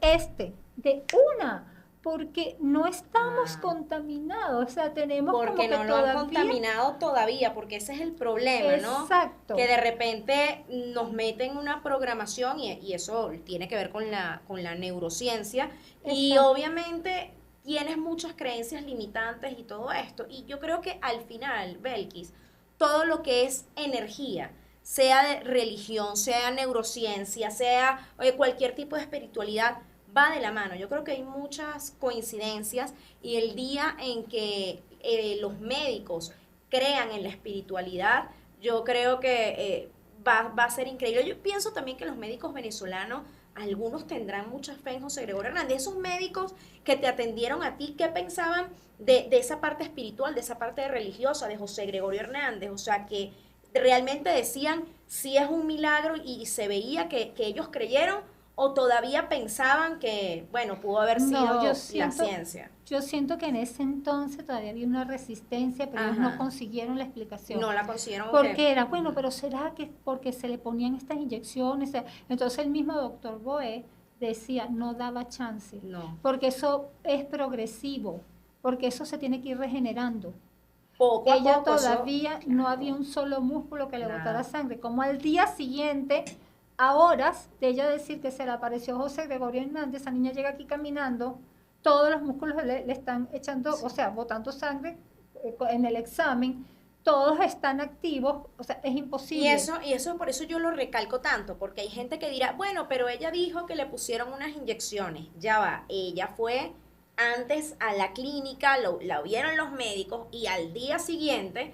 de una, porque no estamos Ah, contaminados, o sea, tenemos como porque que no lo han todavía, contaminado todavía, porque ese es el problema, ¿no? exacto, Que de repente nos meten una programación y eso tiene que ver con la neurociencia y exacto, obviamente tienes muchas creencias limitantes y todo esto. Y yo creo que al final, Belkis, todo lo que es energía, sea de religión, sea neurociencia, sea cualquier tipo de espiritualidad, va de la mano. Yo creo que hay muchas coincidencias y el día en que los médicos crean en la espiritualidad, yo creo que va a ser increíble. Yo pienso también que los médicos venezolanos, algunos tendrán mucha fe en José Gregorio Hernández. Esos médicos que te atendieron a ti, ¿qué pensaban de esa parte espiritual, de esa parte religiosa de José Gregorio Hernández? O sea, que realmente decían si es un milagro y se veía que ellos creyeron o todavía pensaban que, bueno, pudo haber no, sido la ciencia. yo siento que en ese entonces todavía había una resistencia, pero ellos no Ajá. consiguieron la explicación. No la consiguieron Porque que... era, bueno, pero ¿será que porque se le ponían estas inyecciones? Entonces el mismo doctor Boé decía, no daba chance, No. porque eso es progresivo, porque eso se tiene que ir regenerando. Poco a Ella poco, eso... todavía no había Claro, un solo músculo que le botara nada. sangre, como al día siguiente, a horas de ella decir que se le apareció José Gregorio Hernández, esa niña llega aquí caminando, todos los músculos le están echando, o sea, botando sangre en el examen, todos están activos, o sea, es imposible. Y eso por eso yo lo recalco tanto, porque hay gente que dirá, bueno, pero ella dijo que le pusieron unas inyecciones. Ya va, ella fue antes a la clínica, la vieron los médicos y al día siguiente,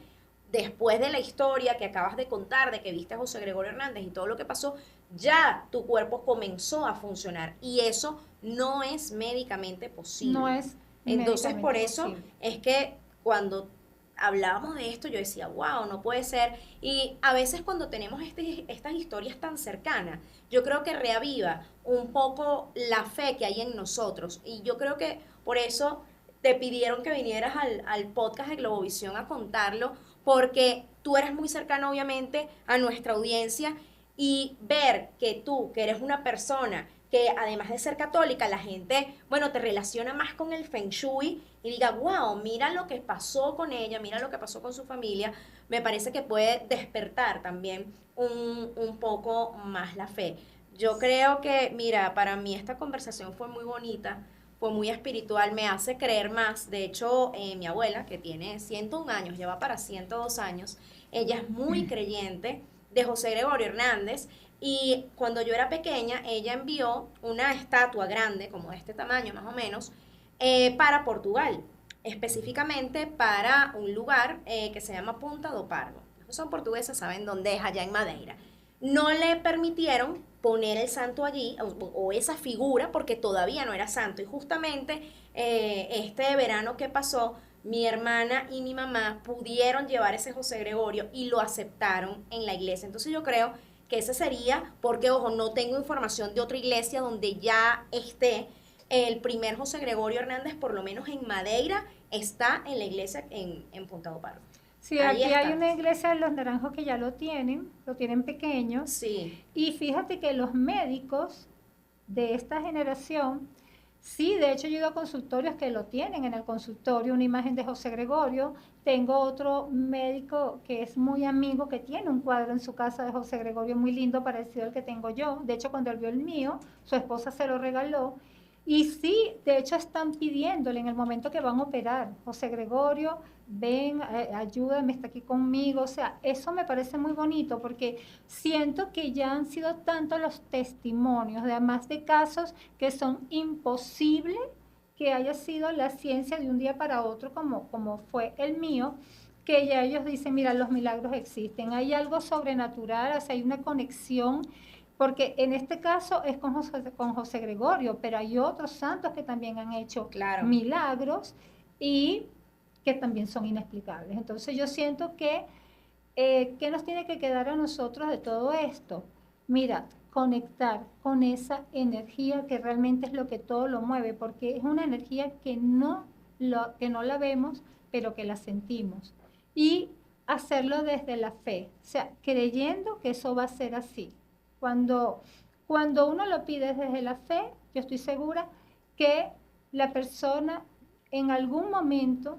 después de la historia que acabas de contar, de que viste a José Gregorio Hernández y todo lo que pasó, ya tu cuerpo comenzó a funcionar y eso no es médicamente No posible. es Entonces, por médicamente eso posible. es que cuando hablábamos de esto, yo decía, wow, no puede ser. Y a veces cuando tenemos estas historias tan cercanas, yo creo que reaviva un poco la fe que hay en nosotros. Y yo creo que por eso te pidieron que vinieras al podcast de Globovisión a contarlo, porque tú eres muy cercano, obviamente, a nuestra audiencia y ver que tú, que eres una persona que además de ser católica, la gente, bueno, te relaciona más con el Feng Shui y diga, wow, mira lo que pasó con ella, mira lo que pasó con su familia, me parece que puede despertar también un poco más la fe. Yo creo que, mira, para mí esta conversación fue muy bonita, fue muy espiritual, me hace creer más. De hecho, mi abuela, que tiene 101 años, lleva para 102 años, ella es muy creyente de José Gregorio Hernández y cuando yo era pequeña, ella envió una estatua grande, como de este tamaño más o menos, para Portugal, específicamente para un lugar que se llama Punta do Pargo. Los que son portugueses saben dónde es, allá en Madeira. No le permitieron poner el santo allí o esa figura porque todavía no era santo. Y justamente este verano que pasó, mi hermana y mi mamá pudieron llevar ese José Gregorio y lo aceptaron en la iglesia. Entonces yo creo que ese sería, porque ojo, no tengo información de otra iglesia donde ya esté el primer José Gregorio Hernández, por lo menos en Madeira, está en la iglesia en Punta do Pardo. Sí, Ahí aquí hay está. una iglesia de los naranjos que ya lo tienen pequeño. Sí, Y fíjate que los médicos de esta generación Sí, de hecho yo he ido a consultorios que lo tienen en el consultorio, una imagen de José Gregorio. Tengo otro médico que es muy amigo que tiene un cuadro en su casa de José Gregorio muy lindo, parecido al que tengo yo. De hecho, cuando él vio el mío, su esposa se lo regaló. Y sí, de hecho están pidiéndole en el momento que van a operar, José Gregorio, ven, ayúdame, está aquí conmigo. O sea, eso me parece muy bonito porque siento que ya han sido tantos los testimonios, además de casos que son imposibles que haya sido la ciencia de un día para otro como fue el mío, que ya ellos dicen, mira, los milagros existen, hay algo sobrenatural, o sea, hay una conexión, porque en este caso es con José Gregorio, pero hay otros santos que también han hecho Claro. milagros y que también son inexplicables. Entonces yo siento que, ¿qué nos tiene que quedar a nosotros de todo esto? Mira, conectar con esa energía que realmente es lo que todo lo mueve, porque es una energía que no la vemos, pero que la sentimos. Y hacerlo desde la fe, o sea, creyendo que eso va a ser así. Cuando, cuando uno lo pide desde la fe, yo estoy segura que la persona en algún momento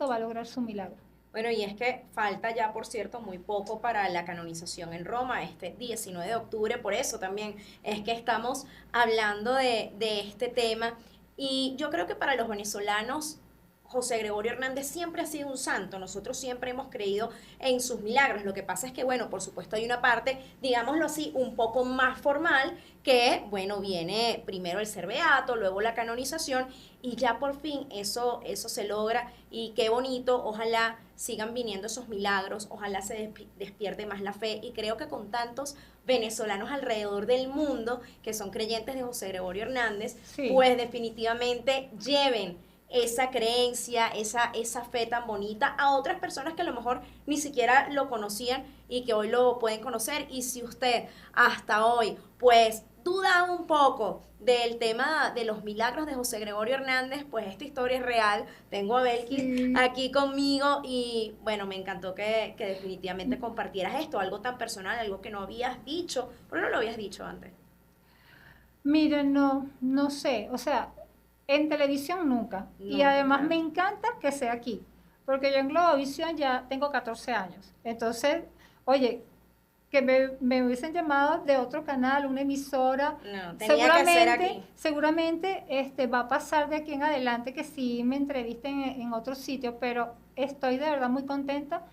va a lograr su milagro. Bueno, y es que falta ya, por cierto, muy poco para la canonización en Roma, este 19 de octubre, por eso también es que estamos hablando de este tema. Y yo creo que para los venezolanos, José Gregorio Hernández siempre ha sido un santo, nosotros siempre hemos creído en sus milagros. Lo que pasa es que, bueno, por supuesto hay una parte, digámoslo así, un poco más formal, que, bueno, viene primero el ser beato, luego la canonización, y ya por fin eso se logra, y qué bonito, ojalá sigan viniendo esos milagros, ojalá se despierte más la fe, y creo que con tantos venezolanos alrededor del mundo que son creyentes de José Gregorio Hernández, Sí. pues definitivamente lleven esa creencia, esa fe tan bonita a otras personas que a lo mejor ni siquiera lo conocían y que hoy lo pueden conocer. Y si usted hasta hoy pues duda un poco del tema de los milagros de José Gregorio Hernández, pues esta historia es real. Tengo a Belkis Sí. aquí conmigo y bueno, me encantó que definitivamente compartieras esto, algo tan personal, algo que no habías dicho, porque no lo habías dicho antes. Miren, no sé, o sea, en televisión nunca. Y Nunca, además claro. me encanta que sea aquí, porque yo en Globovisión ya tengo 14 años. Entonces, oye, que me hubiesen llamado de otro canal, una emisora, No, tenía que ser seguramente, aquí. seguramente va a pasar de aquí en adelante que sí me entrevisten en otro sitio, pero estoy de verdad muy contenta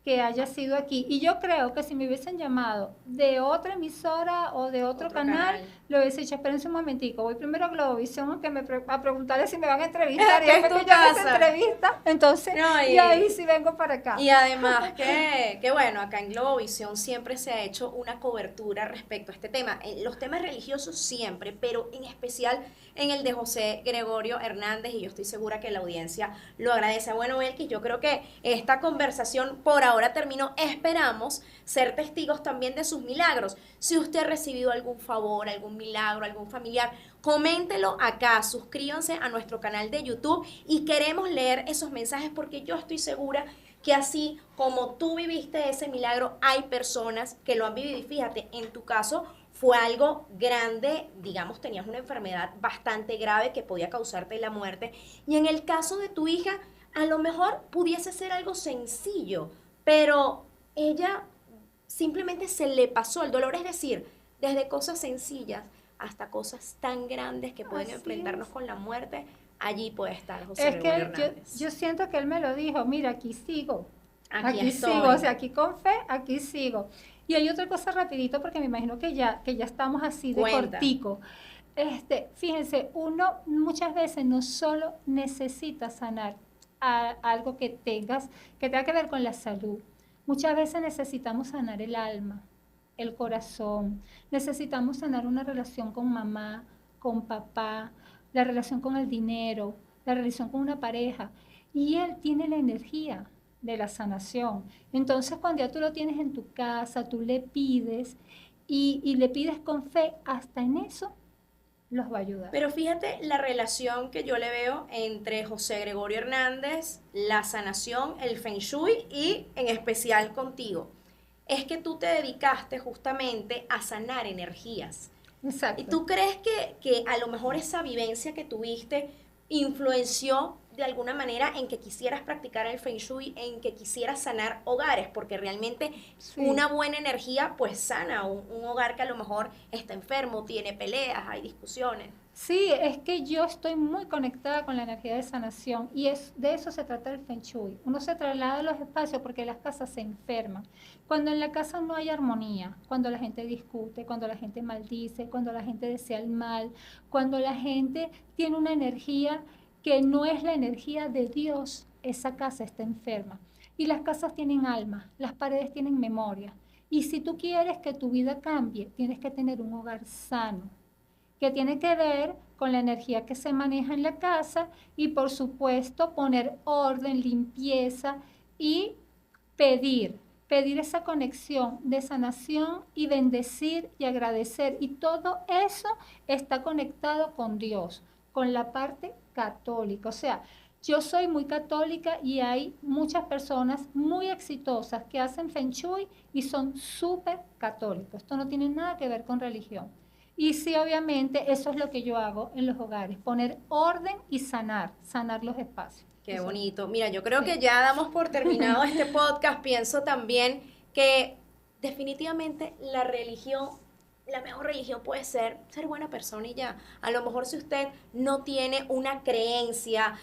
que haya sido aquí. Y yo creo que si me hubiesen llamado de otra emisora o de otro Otro canal, canal. le hubiese dicho, espérense un momentico, voy primero a Globovisión a preguntarle si me van a entrevistar y ¿Qué es después tu que ya me se casa? entrevista, entonces, No, y ahí sí vengo para acá. y además que bueno, acá en Globovisión siempre se ha hecho una cobertura respecto a este tema. En los temas religiosos siempre, pero en especial en el de José Gregorio Hernández, y yo estoy segura que la audiencia lo agradece. Bueno, Belkis, yo creo que esta conversación por ahora terminó. Esperamos ser testigos también de sus milagros. Si usted ha recibido algún favor, algún milagro, algún familiar, coméntelo acá, suscríbanse a nuestro canal de YouTube y queremos leer esos mensajes porque yo estoy segura que así como tú viviste ese milagro, hay personas que lo han vivido. Y fíjate, en tu caso fue algo grande, digamos, tenías una enfermedad bastante grave que podía causarte la muerte. Y en el caso de tu hija, a lo mejor pudiese ser algo sencillo, pero ella simplemente se le pasó el dolor, es decir, desde cosas sencillas hasta cosas tan grandes que pueden Así enfrentarnos es. con la muerte, allí puede estar José Es Gregorio que Hernández. yo siento que él me lo dijo, mira, Aquí aquí sigo, o estoy. sea, aquí con fe, aquí sigo. Y hay otra cosa rapidito, porque me imagino que ya estamos así de Cuenta. cortico. Fíjense, uno muchas veces no solo necesita sanar algo que tenga que ver con la salud. Muchas veces necesitamos sanar el alma, el corazón. Necesitamos sanar una relación con mamá, con papá, la relación con el dinero, la relación con una pareja. Y él tiene la energía de la sanación. Entonces, cuando ya tú lo tienes en tu casa, tú le pides y le pides con fe, hasta en eso los va a ayudar. Pero fíjate la relación que yo le veo entre José Gregorio Hernández, la sanación, el Feng Shui y en especial contigo. Es que tú te dedicaste justamente a sanar energías. Exacto. ¿Y tú crees que a lo mejor esa vivencia que tuviste influenció de alguna manera en que quisieras practicar el Feng Shui, en que quisieras sanar hogares? Porque realmente Sí. una buena energía pues sana un hogar que a lo mejor está enfermo, tiene peleas, hay discusiones. Sí, es que yo estoy muy conectada con la energía de sanación y de eso se trata el Feng Shui. Uno se traslada a los espacios porque las casas se enferman. Cuando en la casa no hay armonía, cuando la gente discute, cuando la gente maldice, cuando la gente desea el mal, cuando la gente tiene una energía que no es la energía de Dios, esa casa está enferma. Y las casas tienen alma, las paredes tienen memoria. Y si tú quieres que tu vida cambie, tienes que tener un hogar sano que tiene que ver con la energía que se maneja en la casa y por supuesto poner orden, limpieza y pedir esa conexión de sanación y bendecir y agradecer. Y todo eso está conectado con Dios, con la parte católica. O sea, yo soy muy católica y hay muchas personas muy exitosas que hacen Feng Shui y son súper católicos. Esto no tiene nada que ver con religión. Y sí, obviamente, eso es lo que yo hago en los hogares, poner orden y sanar los espacios. Qué Eso. bonito. Mira, yo creo Sí. que ya damos por terminado este podcast. Pienso también que definitivamente la religión, la mejor religión puede ser buena persona y ya. A lo mejor si usted no tiene una creencia,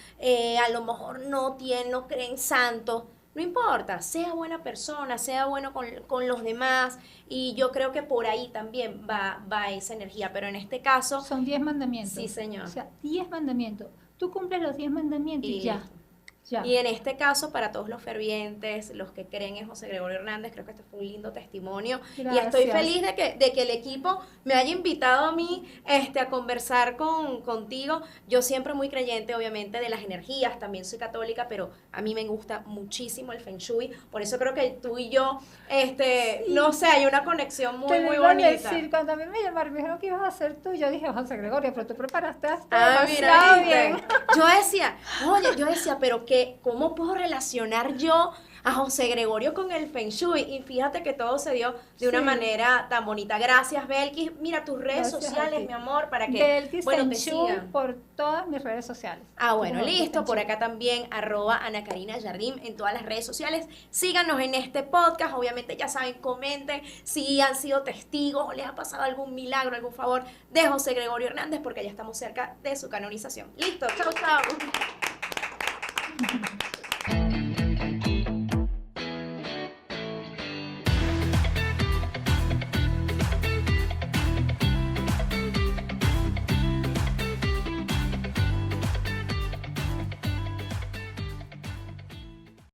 a lo mejor no cree en santos, no importa, sea buena persona, sea bueno con los demás, y yo creo que por ahí también va esa energía, pero en este caso, Son 10 mandamientos. sí, señor. O sea, 10 mandamientos. Tú cumples los 10 mandamientos y ya. listo. Ya. Y en este caso, para todos los fervientes, los que creen en José Gregorio Hernández, creo que este fue un lindo testimonio. Gracias. Y estoy feliz de que el equipo me haya invitado a mí a conversar contigo. Yo siempre muy creyente, obviamente, de las energías, también soy católica, pero a mí me gusta muchísimo el Feng Shui. Por eso creo que tú y yo, no sé, hay una conexión muy, Te lo muy iba a bonita. decir, cuando a mí me llamaron, me dijeron que ibas a hacer tú, yo dije, José Gregorio, pero tú preparaste esto Ah, demasiado mira, bien. ¿viste? Yo decía, pero ¿cómo puedo relacionar yo a José Gregorio con el Feng Shui? Y fíjate que todo se dio de una Sí. manera tan bonita. Gracias, Belkis. Mira tus redes Gracias a sociales, ti. mi amor, para que, Belkis bueno, Feng te Shui sigan. por todas mis redes sociales. Ah, bueno, Como listo. Feng Por Shui. acá también, @Ana Karina Jardim en todas las redes sociales. Síganos en este podcast. Obviamente, ya saben, comenten si han sido testigos o les ha pasado algún milagro, algún favor de José Gregorio Hernández, porque ya estamos cerca de su canonización. Listo, chau, chau.